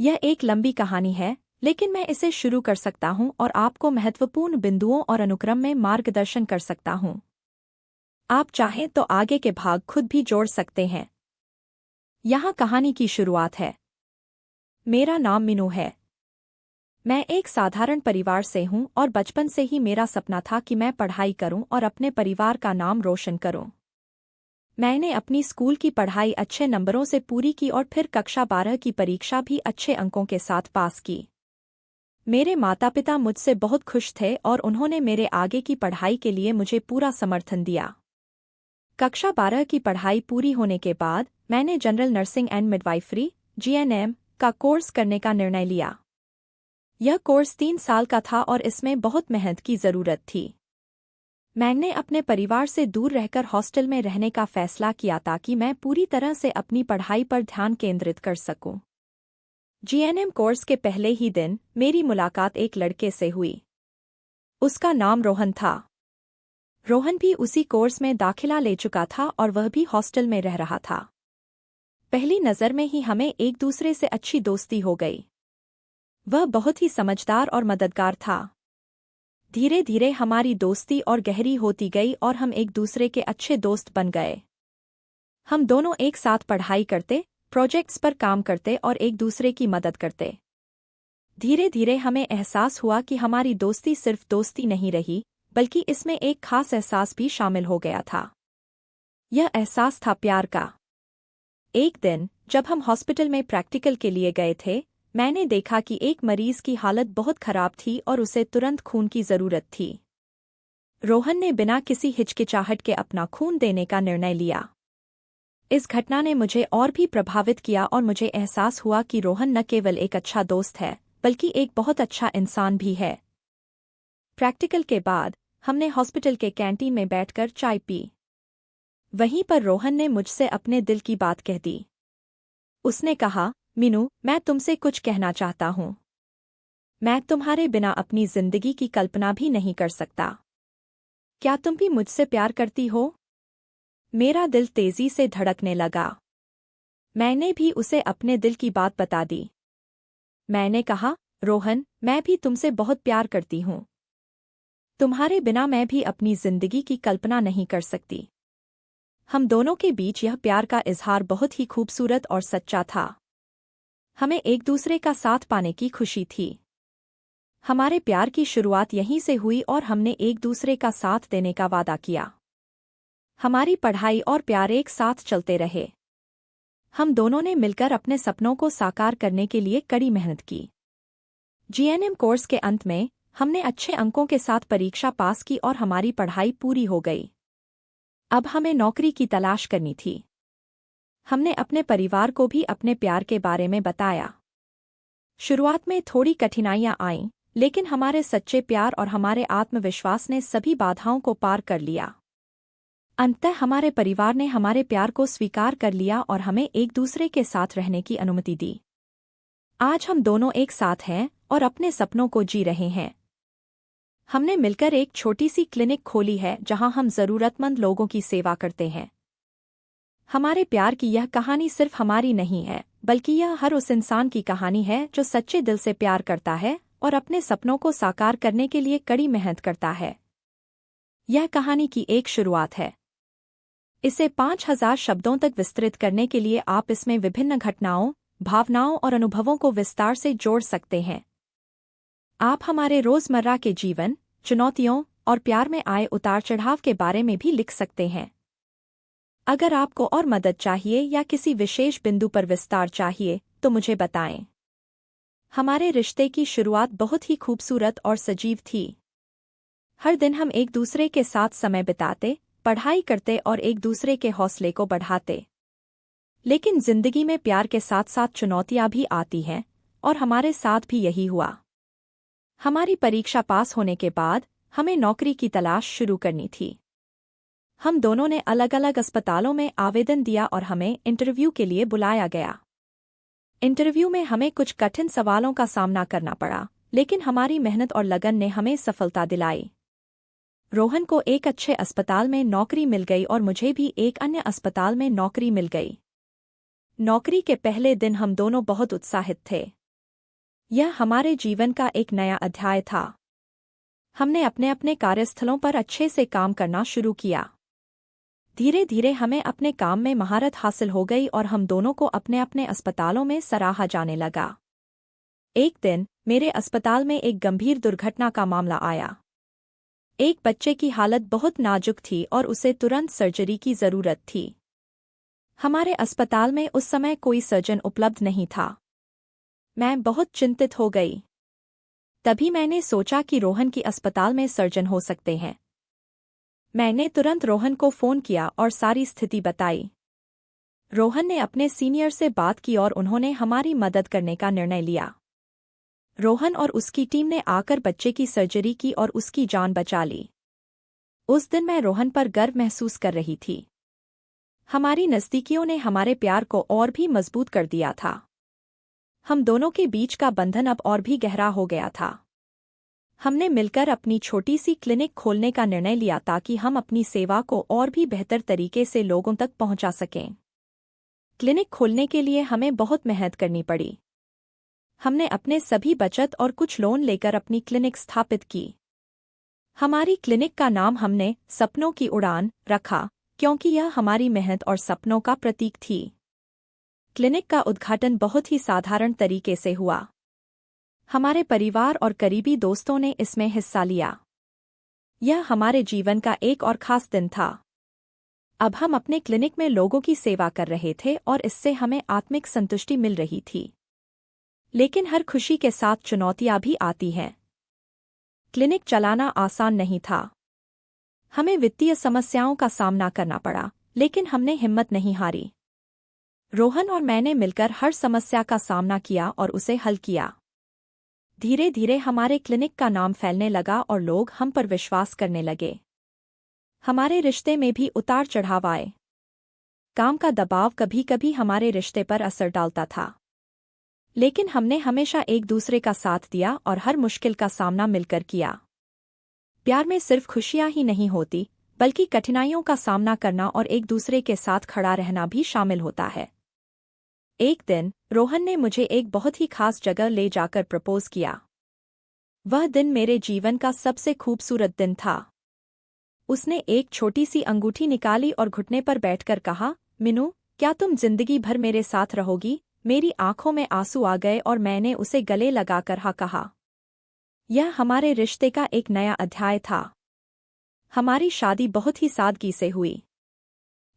यह एक लंबी कहानी है, लेकिन मैं इसे शुरू कर सकता हूं और आपको महत्वपूर्ण बिंदुओं और अनुक्रम में मार्गदर्शन कर सकता हूं। आप चाहें तो आगे के भाग खुद भी जोड़ सकते हैं। यहाँ कहानी की शुरुआत है। मेरा नाम मीनू है। मैं एक साधारण परिवार से हूं और बचपन से ही मेरा सपना था कि मैं पढ़ाई करूं और अपने परिवार का नाम रोशन करूं। मैंने अपनी स्कूल की पढ़ाई अच्छे नंबरों से पूरी की और फिर कक्षा 12 की परीक्षा भी अच्छे अंकों के साथ पास की। मेरे माता पिता मुझसे बहुत खुश थे और उन्होंने मेरे आगे की पढ़ाई के लिए मुझे पूरा समर्थन दिया। कक्षा 12 की पढ़ाई पूरी होने के बाद मैंने general nursing and midwifery (GNM) का कोर्स करने का निर्णय लिया। यह कोर्स 3 साल का था और इसमें बहुत मेहनत की ज़रूरत थी। मैंने अपने परिवार से दूर रहकर हॉस्टल में रहने का फैसला किया ताकि मैं पूरी तरह से अपनी पढ़ाई पर ध्यान केंद्रित कर सकूं। जीएनएम कोर्स के पहले ही दिन मेरी मुलाकात एक लड़के से हुई। उसका नाम रोहन था। रोहन भी उसी कोर्स में दाखिला ले चुका था और वह भी हॉस्टल में रह रहा था। पहली नज़र में ही हमें एक दूसरे से अच्छी दोस्ती हो गई। वह बहुत ही समझदार और मददगार था। धीरे धीरे हमारी दोस्ती और गहरी होती गई और हम एक दूसरे के अच्छे दोस्त बन गए। हम दोनों एक साथ पढ़ाई करते, प्रोजेक्ट्स पर काम करते और एक दूसरे की मदद करते। धीरे धीरे हमें एहसास हुआ कि हमारी दोस्ती सिर्फ दोस्ती नहीं रही, बल्कि इसमें एक खास एहसास भी शामिल हो गया था। यह एहसास था प्यार का। एक दिन जब हम हॉस्पिटल में प्रैक्टिकल के लिए गए थे, मैंने देखा कि एक मरीज की हालत बहुत खराब थी और उसे तुरंत खून की ज़रूरत थी। रोहन ने बिना किसी हिचकिचाहट के अपना खून देने का निर्णय लिया। इस घटना ने मुझे और भी प्रभावित किया और मुझे एहसास हुआ कि रोहन न केवल एक अच्छा दोस्त है, बल्कि एक बहुत अच्छा इंसान भी है। प्रैक्टिकल के बाद हमने हॉस्पिटल के कैंटीन में बैठकर चाय पी। वहीं पर रोहन ने मुझसे अपने दिल की बात कह दी। उसने कहा, मीनू, मैं तुमसे कुछ कहना चाहता हूँ। मैं तुम्हारे बिना अपनी जिंदगी की कल्पना भी नहीं कर सकता। क्या तुम भी मुझसे प्यार करती हो? मेरा दिल तेजी से धड़कने लगा। मैंने भी उसे अपने दिल की बात बता दी। मैंने कहा, रोहन, मैं भी तुमसे बहुत प्यार करती हूँ। तुम्हारे बिना मैं भी अपनी जिंदगी की कल्पना नहीं कर सकती। हम दोनों के बीच यह प्यार का इजहार बहुत ही खूबसूरत और सच्चा था। हमें एक दूसरे का साथ पाने की खुशी थी। हमारे प्यार की शुरुआत यहीं से हुई और हमने एक दूसरे का साथ देने का वादा किया। हमारी पढ़ाई और प्यार एक साथ चलते रहे। हम दोनों ने मिलकर अपने सपनों को साकार करने के लिए कड़ी मेहनत की। जीएनएम कोर्स के अंत में हमने अच्छे अंकों के साथ परीक्षा पास की और हमारी पढ़ाई पूरी हो गई। अब हमें नौकरी की तलाश करनी थी। हमने अपने परिवार को भी अपने प्यार के बारे में बताया। शुरुआत में थोड़ी कठिनाइयां आईं, लेकिन हमारे सच्चे प्यार और हमारे आत्मविश्वास ने सभी बाधाओं को पार कर लिया। अंततः हमारे परिवार ने हमारे प्यार को स्वीकार कर लिया और हमें एक दूसरे के साथ रहने की अनुमति दी। आज हम दोनों एक साथ हैं और अपने सपनों को जी रहे हैं। हमने मिलकर एक छोटी सी क्लिनिक खोली है जहां हम जरूरतमंद लोगों की सेवा करते हैं। हमारे प्यार की यह कहानी सिर्फ हमारी नहीं है, बल्कि यह हर उस इंसान की कहानी है जो सच्चे दिल से प्यार करता है और अपने सपनों को साकार करने के लिए कड़ी मेहनत करता है। यह कहानी की एक शुरुआत है। इसे 5000 शब्दों तक विस्तृत करने के लिए आप इसमें विभिन्न घटनाओं, भावनाओं और अनुभवों को विस्तार से जोड़ सकते हैं। आप हमारे रोजमर्रा के जीवन, चुनौतियों और प्यार में आए उतार चढ़ाव के बारे में भी लिख सकते हैं। अगर आपको और मदद चाहिए या किसी विशेष बिंदु पर विस्तार चाहिए, तो मुझे बताएं। हमारे रिश्ते की शुरुआत बहुत ही खूबसूरत और सजीव थी। हर दिन हम एक दूसरे के साथ समय बिताते, पढ़ाई करते और एक दूसरे के हौसले को बढ़ाते। लेकिन जिंदगी में प्यार के साथ साथ चुनौतियां भी आती हैं, और हमारे साथ भी यही हुआ। हमारी परीक्षा पास होने के बाद हमें नौकरी की तलाश शुरू करनी थी। हम दोनों ने अलग अलग अस्पतालों में आवेदन दिया और हमें इंटरव्यू के लिए बुलाया गया। इंटरव्यू में हमें कुछ कठिन सवालों का सामना करना पड़ा, लेकिन हमारी मेहनत और लगन ने हमें सफलता दिलाई। रोहन को एक अच्छे अस्पताल में नौकरी मिल गई और मुझे भी एक अन्य अस्पताल में नौकरी मिल गई। नौकरी के पहले दिन हम दोनों बहुत उत्साहित थे। यह हमारे जीवन का एक नया अध्याय था। हमने अपने अपने कार्यस्थलों पर अच्छे से काम करना शुरू किया। धीरे धीरे हमें अपने काम में महारत हासिल हो गई और हम दोनों को अपने अपने अस्पतालों में सराहा जाने लगा। एक दिन मेरे अस्पताल में एक गंभीर दुर्घटना का मामला आया। एक बच्चे की हालत बहुत नाजुक थी और उसे तुरंत सर्जरी की जरूरत थी। हमारे अस्पताल में उस समय कोई सर्जन उपलब्ध नहीं था। मैं बहुत चिंतित हो गई। तभी मैंने सोचा कि रोहन की अस्पताल में सर्जन हो सकते हैं। मैंने तुरंत रोहन को फ़ोन किया और सारी स्थिति बताई। रोहन ने अपने सीनियर से बात की और उन्होंने हमारी मदद करने का निर्णय लिया। रोहन और उसकी टीम ने आकर बच्चे की सर्जरी की और उसकी जान बचा ली। उस दिन मैं रोहन पर गर्व महसूस कर रही थी। हमारी नज़दीकियों ने हमारे प्यार को और भी मजबूत कर दिया था। हम दोनों के बीच का बंधन अब और भी गहरा हो गया था। हमने मिलकर अपनी छोटी सी क्लिनिक खोलने का निर्णय लिया ताकि हम अपनी सेवा को और भी बेहतर तरीके से लोगों तक पहुंचा सकें। क्लिनिक खोलने के लिए हमें बहुत मेहनत करनी पड़ी। हमने अपने सभी बचत और कुछ लोन लेकर अपनी क्लिनिक स्थापित की। हमारी क्लिनिक का नाम हमने सपनों की उड़ान रखा, क्योंकि यह हमारी मेहनत और सपनों का प्रतीक थी। क्लिनिक का उद्घाटन बहुत ही साधारण तरीके से हुआ। हमारे परिवार और करीबी दोस्तों ने इसमें हिस्सा लिया। यह हमारे जीवन का एक और खास दिन था। अब हम अपने क्लिनिक में लोगों की सेवा कर रहे थे और इससे हमें आत्मिक संतुष्टि मिल रही थी। लेकिन हर खुशी के साथ चुनौतियां भी आती हैं। क्लिनिक चलाना आसान नहीं था। हमें वित्तीय समस्याओं का सामना करना पड़ा, लेकिन हमने हिम्मत नहीं हारी। रोहन और मैंने मिलकर हर समस्या का सामना किया और उसे हल किया। धीरे धीरे हमारे क्लिनिक का नाम फैलने लगा और लोग हम पर विश्वास करने लगे। हमारे रिश्ते में भी उतार चढ़ाव आए। काम का दबाव कभी कभी हमारे रिश्ते पर असर डालता था, लेकिन हमने हमेशा एक दूसरे का साथ दिया और हर मुश्किल का सामना मिलकर किया। प्यार में सिर्फ खुशियां ही नहीं होती, बल्कि कठिनाइयों का सामना करना और एक दूसरे के साथ खड़ा रहना भी शामिल होता है। एक दिन रोहन ने मुझे एक बहुत ही खास जगह ले जाकर प्रपोज किया। वह दिन मेरे जीवन का सबसे खूबसूरत दिन था। उसने एक छोटी सी अंगूठी निकाली और घुटने पर बैठकर कहा, मिनू, क्या तुम जिंदगी भर मेरे साथ रहोगी? मेरी आंखों में आंसू आ गए और मैंने उसे गले लगाकर हाँ कहा। यह हमारे रिश्ते का एक नया अध्याय था। हमारी शादी बहुत ही सादगी से हुई।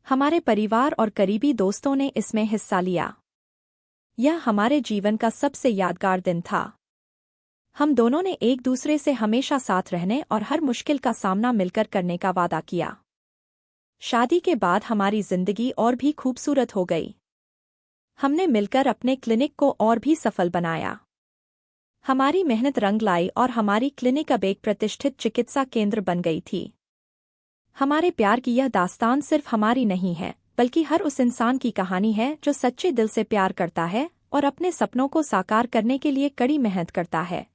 हमारे परिवार और करीबी दोस्तों ने इसमें हिस्सा लिया। यह हमारे जीवन का सबसे यादगार दिन था। हम दोनों ने एक दूसरे से हमेशा साथ रहने और हर मुश्किल का सामना मिलकर करने का वादा किया। शादी के बाद हमारी जिंदगी और भी खूबसूरत हो गई। हमने मिलकर अपने क्लिनिक को और भी सफल बनाया। हमारी मेहनत रंग लाई और हमारी क्लिनिक अब एक प्रतिष्ठित चिकित्सा केंद्र बन गई थी। हमारे प्यार की यह दास्तान सिर्फ हमारी नहीं है, बल्कि हर उस इंसान की कहानी है जो सच्चे दिल से प्यार करता है और अपने सपनों को साकार करने के लिए कड़ी मेहनत करता है।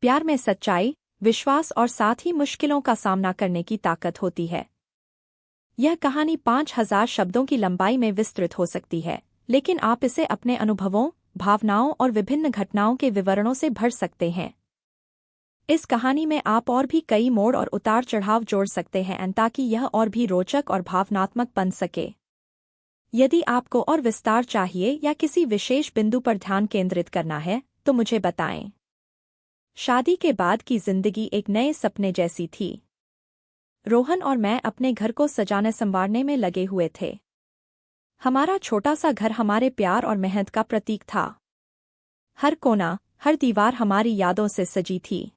प्यार में सच्चाई, विश्वास और साथ ही मुश्किलों का सामना करने की ताकत होती है। यह कहानी 5000 शब्दों की लंबाई में विस्तृत हो सकती है, लेकिन आप इसे अपने अनुभवों, भावनाओं और विभिन्न घटनाओं के विवरणों से भर सकते हैं। इस कहानी में आप और भी कई मोड़ और उतार चढ़ाव जोड़ सकते हैं ताकि यह और भी रोचक और भावनात्मक बन सके। यदि आपको और विस्तार चाहिए या किसी विशेष बिंदु पर ध्यान केंद्रित करना है, तो मुझे बताएं। शादी के बाद की जिंदगी एक नए सपने जैसी थी। रोहन और मैं अपने घर को सजाने संवारने में लगे हुए थे। हमारा छोटा सा घर हमारे प्यार और मेहनत का प्रतीक था। हर कोना, हर दीवार हमारी यादों से सजी थी।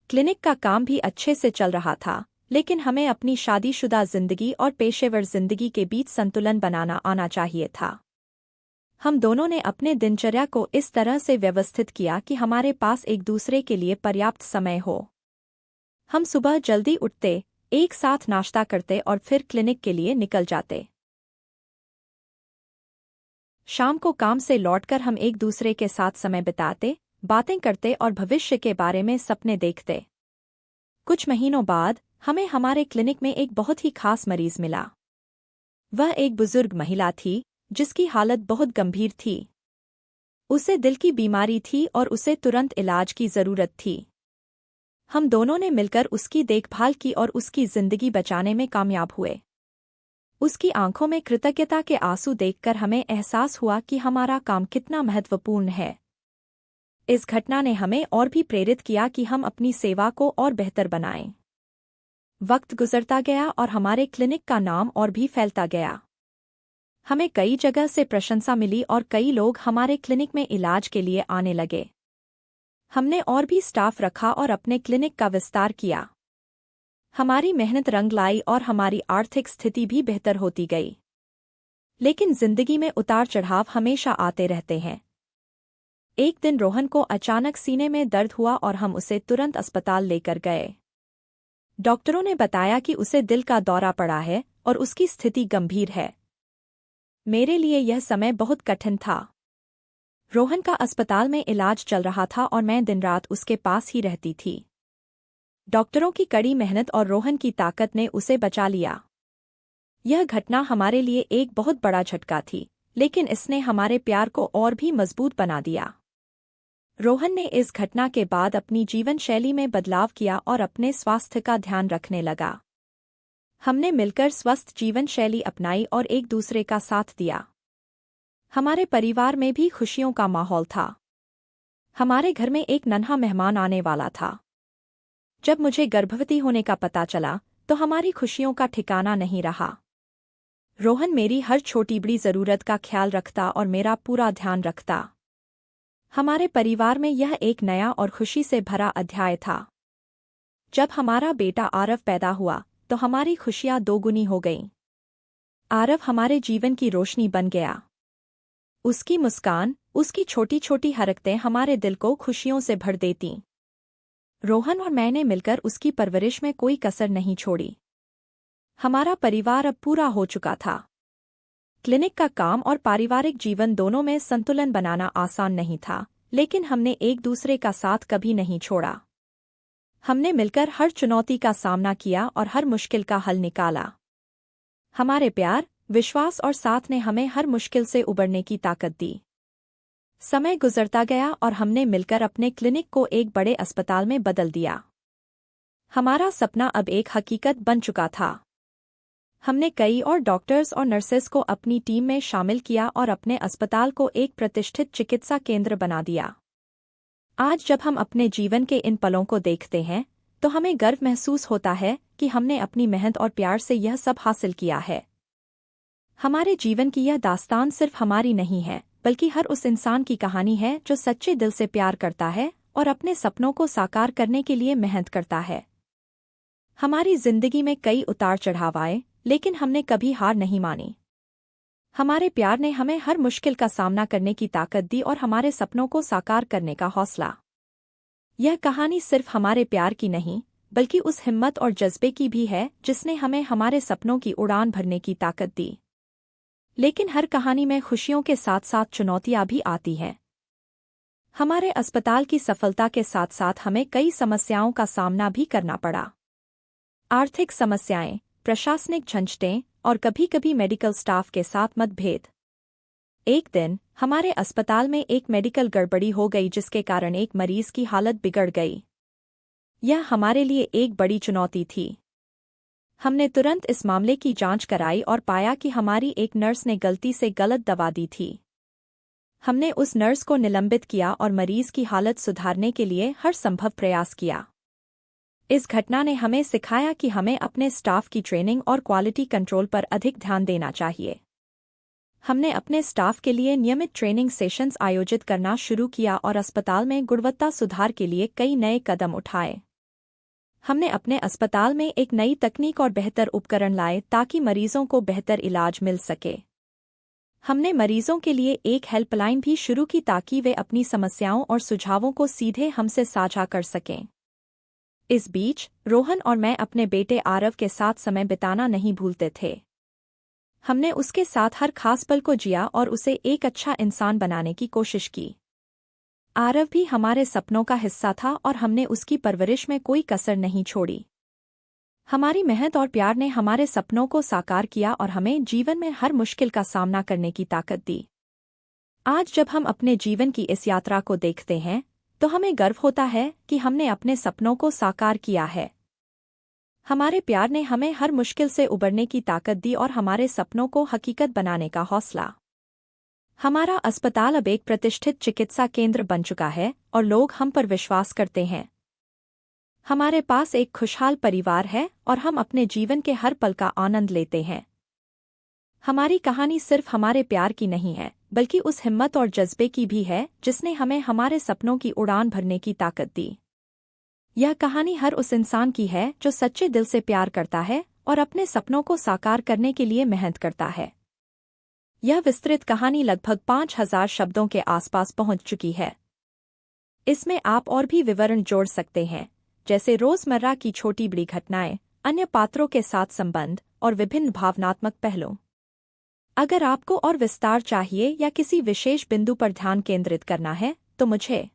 क्लिनिक का काम भी अच्छे से चल रहा था, लेकिन हमें अपनी शादीशुदा जिंदगी और पेशेवर जिंदगी के बीच संतुलन बनाना आना चाहिए था। हम दोनों ने अपने दिनचर्या को इस तरह से व्यवस्थित किया कि हमारे पास एक दूसरे के लिए पर्याप्त समय हो। हम सुबह जल्दी उठते, एक साथ नाश्ता करते और फिर क्लिनिक के लिए निकल जाते। शाम को काम से लौटकर हम एक दूसरे के साथ समय बिताते, बातें करते और भविष्य के बारे में सपने देखते। कुछ महीनों बाद हमें हमारे क्लिनिक में एक बहुत ही खास मरीज मिला। वह एक बुजुर्ग महिला थी, जिसकी हालत बहुत गंभीर थी। उसे दिल की बीमारी थी और उसे तुरंत इलाज की जरूरत थी। हम दोनों ने मिलकर उसकी देखभाल की और उसकी जिंदगी बचाने में कामयाब हुए। उसकी आंखों में कृतज्ञता के आंसू देखकर हमें एहसास हुआ कि हमारा काम कितना महत्वपूर्ण है। इस घटना ने हमें और भी प्रेरित किया कि हम अपनी सेवा को और बेहतर बनाएं। वक्त गुजरता गया और हमारे क्लिनिक का नाम और भी फैलता गया। हमें कई जगह से प्रशंसा मिली और कई लोग हमारे क्लिनिक में इलाज के लिए आने लगे। हमने और भी स्टाफ रखा और अपने क्लिनिक का विस्तार किया। हमारी मेहनत रंग लाई और हमारी आर्थिक स्थिति भी बेहतर होती गई। लेकिन जिंदगी में उतार चढ़ाव हमेशा आते रहते हैं। एक दिन रोहन को अचानक सीने में दर्द हुआ और हम उसे तुरंत अस्पताल लेकर गए। डॉक्टरों ने बताया कि उसे दिल का दौरा पड़ा है और उसकी स्थिति गंभीर है। मेरे लिए यह समय बहुत कठिन था। रोहन का अस्पताल में इलाज चल रहा था और मैं दिन रात उसके पास ही रहती थी। डॉक्टरों की कड़ी मेहनत और रोहन की ताकत ने उसे बचा लिया। यह घटना हमारे लिए एक बहुत बड़ा झटका थी, लेकिन इसने हमारे प्यार को और भी मजबूत बना दिया। रोहन ने इस घटना के बाद अपनी जीवन शैली में बदलाव किया और अपने स्वास्थ्य का ध्यान रखने लगा। हमने मिलकर स्वस्थ जीवन शैली अपनाई और एक दूसरे का साथ दिया। हमारे परिवार में भी खुशियों का माहौल था। हमारे घर में एक नन्हा मेहमान आने वाला था। जब मुझे गर्भवती होने का पता चला तो हमारी खुशियों का ठिकाना नहीं रहा। रोहन मेरी हर छोटी बड़ी जरूरत का ख्याल रखता और मेरा पूरा ध्यान रखता। हमारे परिवार में यह एक नया और खुशी से भरा अध्याय था। जब हमारा बेटा आरव पैदा हुआ तो हमारी खुशियां दोगुनी हो गईं। आरव हमारे जीवन की रोशनी बन गया। उसकी मुस्कान, उसकी छोटी छोटी हरकतें हमारे दिल को खुशियों से भर देतीं। रोहन और मैंने मिलकर उसकी परवरिश में कोई कसर नहीं छोड़ी। हमारा परिवार अब पूरा हो चुका था। क्लिनिक का काम और पारिवारिक जीवन दोनों में संतुलन बनाना आसान नहीं था, लेकिन हमने एक दूसरे का साथ कभी नहीं छोड़ा। हमने मिलकर हर चुनौती का सामना किया और हर मुश्किल का हल निकाला। हमारे प्यार, विश्वास और साथ ने हमें हर मुश्किल से उबरने की ताकत दी। समय गुजरता गया और हमने मिलकर अपने क्लिनिक को एक बड़े अस्पताल में बदल दिया। हमारा सपना अब एक हकीकत बन चुका था। हमने कई और डॉक्टर्स और नर्सेस को अपनी टीम में शामिल किया और अपने अस्पताल को एक प्रतिष्ठित चिकित्सा केंद्र बना दिया। आज जब हम अपने जीवन के इन पलों को देखते हैं तो हमें गर्व महसूस होता है कि हमने अपनी मेहनत और प्यार से यह सब हासिल किया है। हमारे जीवन की यह दास्तान सिर्फ हमारी नहीं है, बल्कि हर उस इंसान की कहानी है जो सच्चे दिल से प्यार करता है और अपने सपनों को साकार करने के लिए मेहनत करता है। हमारी जिंदगी में कई उतार चढ़ाव आए, लेकिन हमने कभी हार नहीं मानी। हमारे प्यार ने हमें हर मुश्किल का सामना करने की ताकत दी और हमारे सपनों को साकार करने का हौसला। यह कहानी सिर्फ हमारे प्यार की नहीं, बल्कि उस हिम्मत और जज्बे की भी है जिसने हमें हमारे सपनों की उड़ान भरने की ताकत दी। लेकिन हर कहानी में खुशियों के साथ साथ चुनौतियां भी आती हैं। हमारे अस्पताल की सफलता के साथ साथ हमें कई समस्याओं का सामना भी करना पड़ा। आर्थिक समस्याएं, प्रशासनिक झंझटें और कभी-कभी मेडिकल स्टाफ के साथ मतभेद। एक दिन हमारे अस्पताल में एक मेडिकल गड़बड़ी हो गई जिसके कारण एक मरीज की हालत बिगड़ गई। यह हमारे लिए एक बड़ी चुनौती थी। हमने तुरंत इस मामले की जांच कराई और पाया कि हमारी एक नर्स ने गलती से गलत दवा दी थी। हमने उस नर्स को निलंबित किया और मरीज की हालत सुधारने के लिए हर संभव प्रयास किया। इस घटना ने हमें सिखाया कि हमें अपने स्टाफ की ट्रेनिंग और क्वालिटी कंट्रोल पर अधिक ध्यान देना चाहिए। हमने अपने स्टाफ के लिए नियमित ट्रेनिंग सेशंस आयोजित करना शुरू किया और अस्पताल में गुणवत्ता सुधार के लिए कई नए कदम उठाए। हमने अपने अस्पताल में एक नई तकनीक और बेहतर उपकरण लाए ताकि मरीजों को बेहतर इलाज मिल सके। हमने मरीजों के लिए एक हेल्पलाइन भी शुरू की ताकि वे अपनी समस्याओं और सुझावों को सीधे हमसे साझा कर सकें। इस बीच रोहन और मैं अपने बेटे आरव के साथ समय बिताना नहीं भूलते थे। हमने उसके साथ हर खास पल को जिया और उसे एक अच्छा इंसान बनाने की कोशिश की। आरव भी हमारे सपनों का हिस्सा था और हमने उसकी परवरिश में कोई कसर नहीं छोड़ी। हमारी मेहनत और प्यार ने हमारे सपनों को साकार किया और हमें जीवन में हर मुश्किल का सामना करने की ताकत दी। आज जब हम अपने जीवन की इस यात्रा को देखते हैं तो हमें गर्व होता है कि हमने अपने सपनों को साकार किया है। हमारे प्यार ने हमें हर मुश्किल से उबरने की ताकत दी और हमारे सपनों को हकीकत बनाने का हौसला। हमारा अस्पताल अब एक प्रतिष्ठित चिकित्सा केंद्र बन चुका है और लोग हम पर विश्वास करते हैं। हमारे पास एक खुशहाल परिवार है और हम अपने जीवन के हर पल का आनंद लेते हैं। हमारी कहानी सिर्फ हमारे प्यार की नहीं है, बल्कि उस हिम्मत और जज्बे की भी है जिसने हमें हमारे सपनों की उड़ान भरने की ताकत दी। यह कहानी हर उस इंसान की है जो सच्चे दिल से प्यार करता है और अपने सपनों को साकार करने के लिए मेहनत करता है। यह विस्तृत कहानी लगभग 5000 शब्दों के आसपास पहुंच चुकी है। इसमें आप और भी विवरण जोड़ सकते हैं, जैसे रोजमर्रा की छोटी बड़ी घटनाएं, अन्य पात्रों के साथ संबंध और विभिन्न भावनात्मक पहलू। अगर आपको और विस्तार चाहिए या किसी विशेष बिंदु पर ध्यान केंद्रित करना है तो मुझे।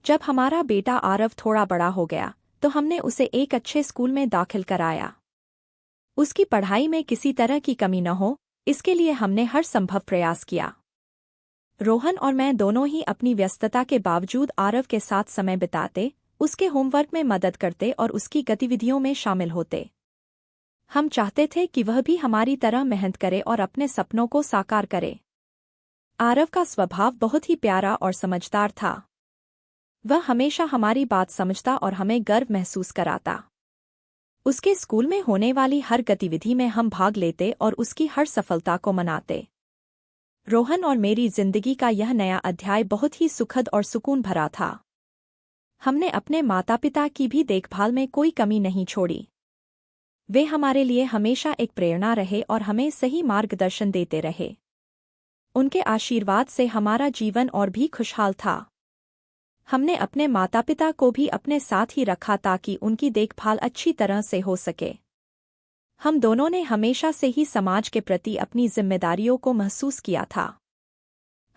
जब हमारा बेटा आरव थोड़ा बड़ा हो गया तो हमने उसे एक अच्छे स्कूल में दाखिल कराया। उसकी पढ़ाई में किसी तरह की कमी न हो, इसके लिए हमने हर संभव प्रयास किया। रोहन और मैं दोनों ही अपनी व्यस्तता के बावजूद आरव के साथ समय बिताते, उसके होमवर्क में मदद करते और उसकी गतिविधियों में शामिल होते। हम चाहते थे कि वह भी हमारी तरह मेहनत करे और अपने सपनों को साकार करे। आरव का स्वभाव बहुत ही प्यारा और समझदार था। वह हमेशा हमारी बात समझता और हमें गर्व महसूस कराता। उसके स्कूल में होने वाली हर गतिविधि में हम भाग लेते और उसकी हर सफलता को मनाते। रोहन और मेरी जिंदगी का यह नया अध्याय बहुत ही सुखद और सुकून भरा था। हमने अपने माता पिता की भी देखभाल में कोई कमी नहीं छोड़ी। वे हमारे लिए हमेशा एक प्रेरणा रहे और हमें सही मार्गदर्शन देते रहे। उनके आशीर्वाद से हमारा जीवन और भी खुशहाल था। हमने अपने माता पिता को भी अपने साथ ही रखा ताकि उनकी देखभाल अच्छी तरह से हो सके। हम दोनों ने हमेशा से ही समाज के प्रति अपनी जिम्मेदारियों को महसूस किया था।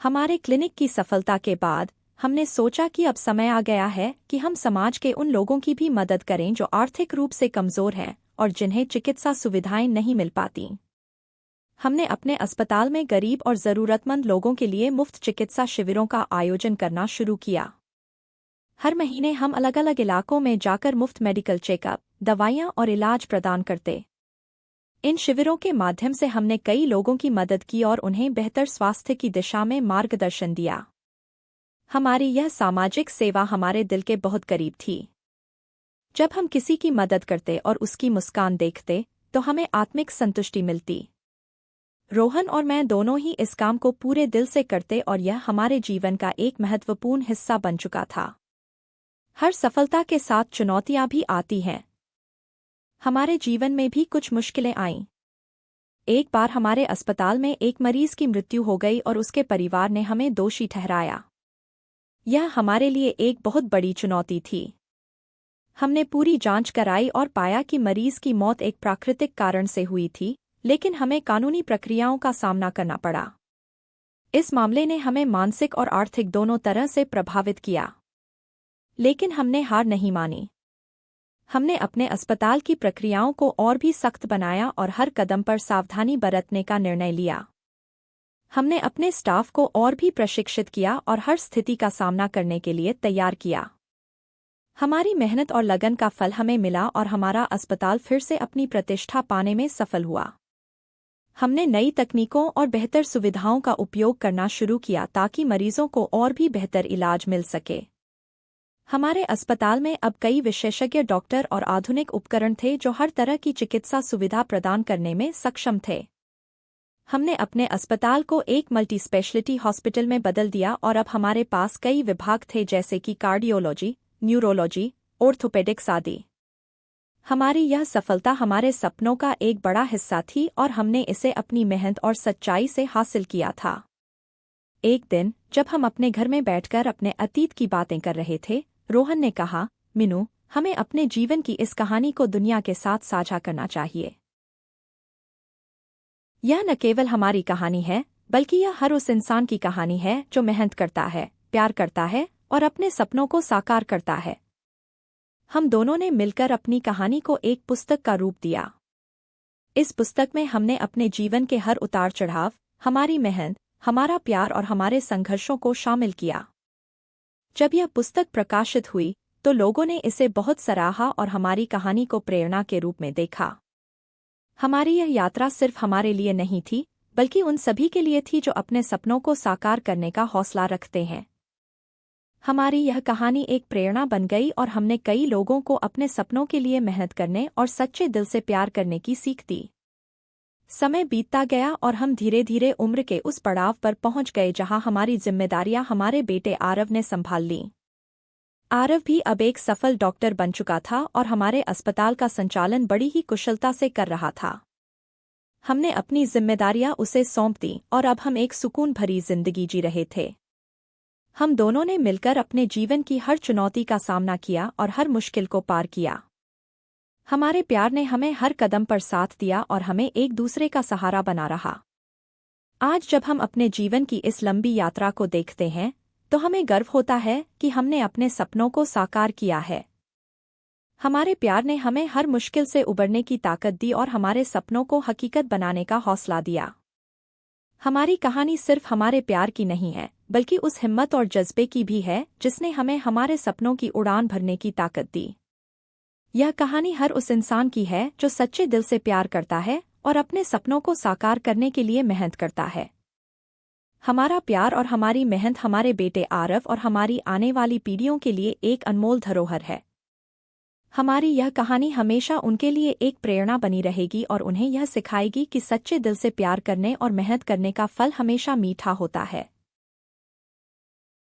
हमारे क्लिनिक की सफलता के बाद हमने सोचा कि अब समय आ गया है कि हम समाज के उन लोगों की भी मदद करें जो आर्थिक रूप से कमजोर हैं और जिन्हें चिकित्सा सुविधाएं नहीं मिल पाती। हमने अपने अस्पताल में गरीब और जरूरतमंद लोगों के लिए मुफ्त चिकित्सा शिविरों का आयोजन करना शुरू किया। हर महीने हम अलग अलग इलाकों में जाकर मुफ्त मेडिकल चेकअप, दवाइयां और इलाज प्रदान करते। इन शिविरों के माध्यम से हमने कई लोगों की मदद की और उन्हें बेहतर स्वास्थ्य की दिशा में मार्गदर्शन दिया। हमारी यह सामाजिक सेवा हमारे दिल के बहुत करीब थी। जब हम किसी की मदद करते और उसकी मुस्कान देखते तो हमें आत्मिक संतुष्टि मिलती। रोहन और मैं दोनों ही इस काम को पूरे दिल से करते और यह हमारे जीवन का एक महत्वपूर्ण हिस्सा बन चुका था। हर सफलता के साथ चुनौतियां भी आती हैं। हमारे जीवन में भी कुछ मुश्किलें आईं। एक बार हमारे अस्पताल में एक मरीज की मृत्यु हो गई और उसके परिवार ने हमें दोषी ठहराया। यह हमारे लिए एक बहुत बड़ी चुनौती थी। हमने पूरी जांच कराई और पाया कि मरीज की मौत एक प्राकृतिक कारण से हुई थी, लेकिन हमें कानूनी प्रक्रियाओं का सामना करना पड़ा। इस मामले ने हमें मानसिक और आर्थिक दोनों तरह से प्रभावित किया, लेकिन हमने हार नहीं मानी। हमने अपने अस्पताल की प्रक्रियाओं को और भी सख्त बनाया और हर कदम पर सावधानी बरतने का निर्णय लिया। हमने अपने स्टाफ को और भी प्रशिक्षित किया और हर स्थिति का सामना करने के लिए तैयार किया। हमारी मेहनत और लगन का फल हमें मिला और हमारा अस्पताल फिर से अपनी प्रतिष्ठा पाने में सफल हुआ। हमने नई तकनीकों और बेहतर सुविधाओं का उपयोग करना शुरू किया ताकि मरीजों को और भी बेहतर इलाज मिल सके। हमारे अस्पताल में अब कई विशेषज्ञ डॉक्टर और आधुनिक उपकरण थे जो हर तरह की चिकित्सा सुविधा प्रदान करने में सक्षम थे। हमने अपने अस्पताल को एक मल्टी स्पेशलिटी हॉस्पिटल में बदल दिया और अब हमारे पास कई विभाग थे जैसे कि कार्डियोलॉजी, न्यूरोलॉजी, ऑर्थोपेडिक्स आदि। हमारी यह सफलता हमारे सपनों का एक बड़ा हिस्सा थी और हमने इसे अपनी मेहनत और सच्चाई से हासिल किया था। एक दिन जब हम अपने घर में बैठकर अपने अतीत की बातें कर रहे थे, रोहन ने कहा, मिनू, हमें अपने जीवन की इस कहानी को दुनिया के साथ साझा करना चाहिए। यह न केवल हमारी कहानी है, बल्कि यह हर उस इंसान की कहानी है जो मेहनत करता है, प्यार करता है और अपने सपनों को साकार करता है। हम दोनों ने मिलकर अपनी कहानी को एक पुस्तक का रूप दिया। इस पुस्तक में हमने अपने जीवन के हर उतार चढ़ाव, हमारी मेहनत, हमारा प्यार और हमारे संघर्षों को शामिल किया। जब यह पुस्तक प्रकाशित हुई तो लोगों ने इसे बहुत सराहा और हमारी कहानी को प्रेरणा के रूप में देखा। हमारी यह यात्रा सिर्फ हमारे लिए नहीं थी, बल्कि उन सभी के लिए थी जो अपने सपनों को साकार करने का हौसला रखते हैं। हमारी यह कहानी एक प्रेरणा बन गई और हमने कई लोगों को अपने सपनों के लिए मेहनत करने और सच्चे दिल से प्यार करने की सीख दी। समय बीतता गया और हम धीरे धीरे उम्र के उस पड़ाव पर पहुंच गए जहां हमारी जिम्मेदारियां हमारे बेटे आरव ने संभाल लीं। आरव भी अब एक सफल डॉक्टर बन चुका था और हमारे अस्पताल का संचालन बड़ी ही कुशलता से कर रहा था। हमने अपनी जिम्मेदारियां उसे सौंप दी और अब हम एक सुकून भरी जिंदगी जी रहे थे। हम दोनों ने मिलकर अपने जीवन की हर चुनौती का सामना किया और हर मुश्किल को पार किया। हमारे प्यार ने हमें हर कदम पर साथ दिया और हमें एक दूसरे का सहारा बना रहा। आज जब हम अपने जीवन की इस लंबी यात्रा को देखते हैं तो हमें गर्व होता है कि हमने अपने सपनों को साकार किया है। हमारे प्यार ने हमें हर मुश्किल से उबरने की ताकत दी और हमारे सपनों को हकीकत बनाने का हौसला दिया। हमारी कहानी सिर्फ हमारे प्यार की नहीं है, बल्कि उस हिम्मत और जज्बे की भी है जिसने हमें हमारे सपनों की उड़ान भरने की ताकत दी। यह कहानी हर उस इंसान की है जो सच्चे दिल से प्यार करता है और अपने सपनों को साकार करने के लिए मेहनत करता है। हमारा प्यार और हमारी मेहनत हमारे बेटे आरव और हमारी आने वाली पीढ़ियों के लिए एक अनमोल धरोहर है। हमारी यह कहानी हमेशा उनके लिए एक प्रेरणा बनी रहेगी और उन्हें यह सिखाएगी कि सच्चे दिल से प्यार करने और मेहनत करने का फल हमेशा मीठा होता है।